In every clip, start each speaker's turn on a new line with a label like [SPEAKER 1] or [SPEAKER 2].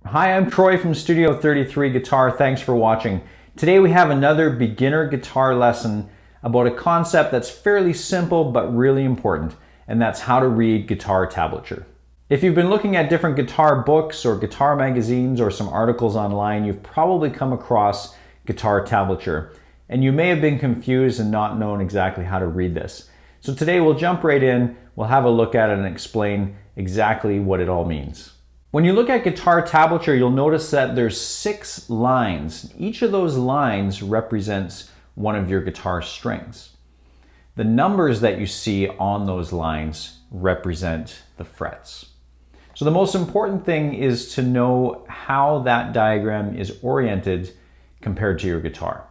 [SPEAKER 1] Hi, I'm Troy from Studio 33 Guitar. Thanks for watching. Today we have another beginner guitar lesson about a concept that's fairly simple but really important, and that's how to read guitar tablature. If you've been looking at different guitar books or guitar magazines or some articles online, you've probably come across guitar tablature, and you may have been confused and not known exactly how to read this. So today we'll jump right in, we'll have a look at it and explain exactly what it all means. When you look at guitar tablature, you'll notice that there's 6 lines. Each of those lines represents one of your guitar strings. The numbers that you see on those lines represent the frets. So the most important thing is to know how that diagram is oriented compared to your guitar.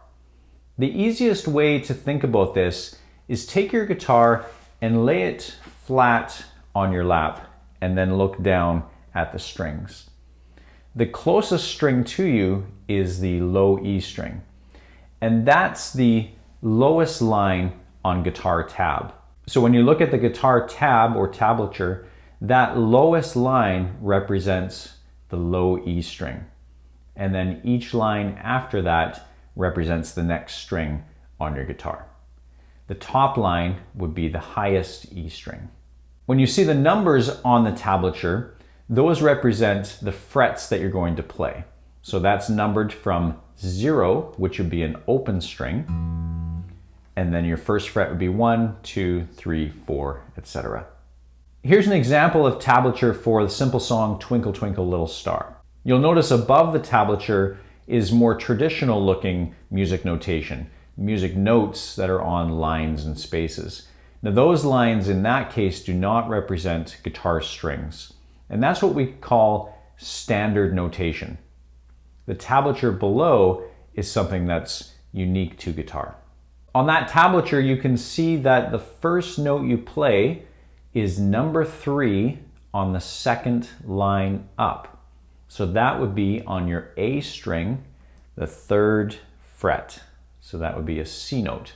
[SPEAKER 1] The easiest way to think about this is take your guitar and lay it flat on your lap and then look down at the strings. The closest string to you is the low E string, and that's the lowest line on guitar tab. So when you look at the guitar tab or tablature, that lowest line represents the low E string, and then each line after that represents the next string on your guitar. The top line would be the highest E string. When you see the numbers on the tablature, those represent the frets that you're going to play. So that's numbered from 0, which would be an open string, and then your first fret would be 1, 2, 3, 4, etc. Here's an example of tablature for the simple song Twinkle Twinkle Little Star. You'll notice above the tablature is more traditional looking music notation, music notes that are on lines and spaces. Now those lines in that case do not represent guitar strings. And that's what we call standard notation. The tablature below is something that's unique to guitar. On that tablature, you can see that the first note you play is number 3 on the second line up. So that would be on your A string, the 3rd fret. So that would be a C note.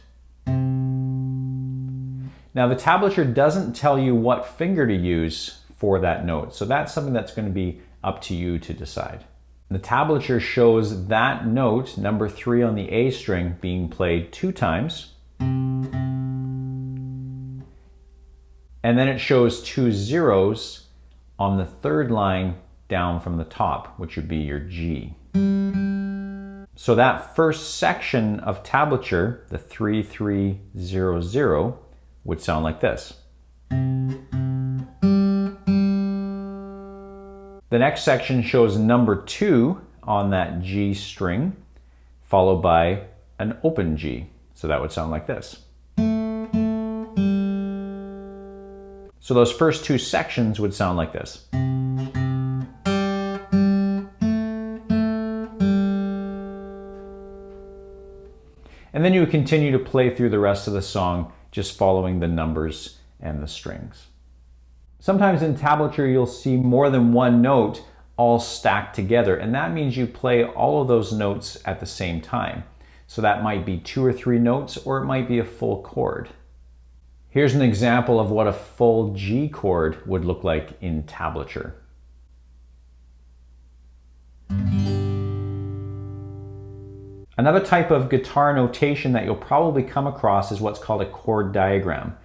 [SPEAKER 1] Now the tablature doesn't tell you what finger to use for that note. So that's something that's going to be up to you to decide. The tablature shows that note, number 3 on the A string, being played 2 times. And then it shows 2 zeros on the 3rd line down from the top, which would be your G. So that first section of tablature, the 3, 3, 0, 0, would sound like this. The next section shows number 2 on that G string, followed by an open G. So that would sound like this. So those first 2 sections would sound like this. And then you would continue to play through the rest of the song, just following the numbers and the strings. Sometimes in tablature, you'll see more than one note all stacked together, and that means you play all of those notes at the same time. So that might be 2 or 3 notes, or it might be a full chord. Here's an example of what a full G chord would look like in tablature. Another type of guitar notation that you'll probably come across is what's called a chord diagram.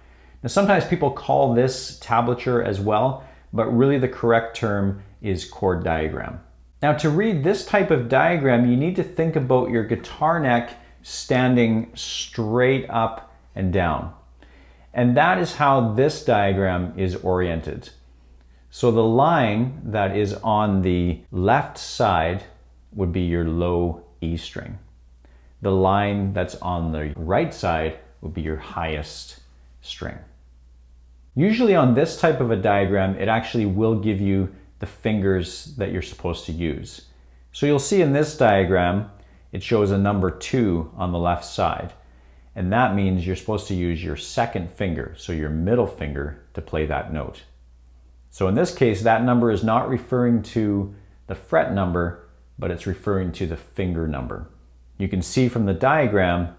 [SPEAKER 1] Now sometimes people call this tablature as well, but really the correct term is chord diagram. Now to read this type of diagram, you need to think about your guitar neck standing straight up and down. And that is how this diagram is oriented. So the line that is on the left side would be your low E string. The line that's on the right side would be your highest string. Usually on this type of a diagram, it actually will give you the fingers that you're supposed to use. So you'll see in this diagram, it shows a number 2 on the left side. And that means you're supposed to use your second finger, so your middle finger, to play that note. So in this case, that number is not referring to the fret number, but it's referring to the finger number. You can see from the diagram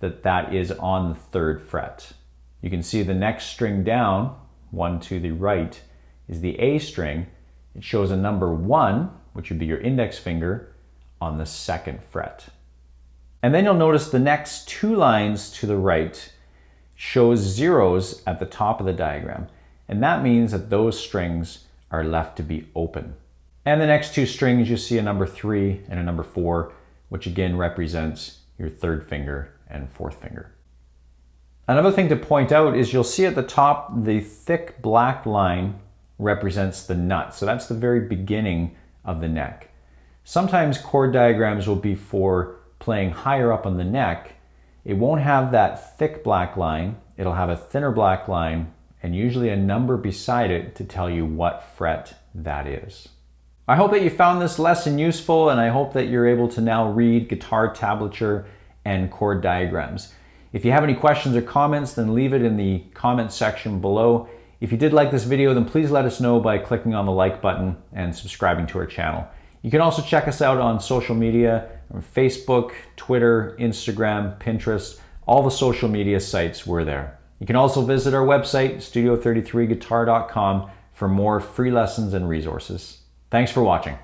[SPEAKER 1] that that is on the 3rd fret. You can see the next string down, 1 to the right, is the A string. It shows a number 1 which would be your index finger, on the 2nd fret. And then you'll notice the next 2 lines to the right shows zeros at the top of the diagram. And that means that those strings are left to be open. And the next 2 strings, you see a number 3 and a number 4, which again represents your 3rd finger and 4th finger. Another thing to point out is you'll see at the top, the thick black line represents the nut. So that's the very beginning of the neck. Sometimes chord diagrams will be for playing higher up on the neck. It won't have that thick black line. It'll have a thinner black line and usually a number beside it to tell you what fret that is. I hope that you found this lesson useful, and I hope that you're able to now read guitar tablature and chord diagrams. If you have any questions or comments, then leave it in the comments section below. If you did like this video, then please let us know by clicking on the like button and subscribing to our channel. You can also check us out on social media, on Facebook, Twitter, Instagram, Pinterest, all the social media sites, we're there. You can also visit our website, studio33guitar.com, for more free lessons and resources. Thanks for watching.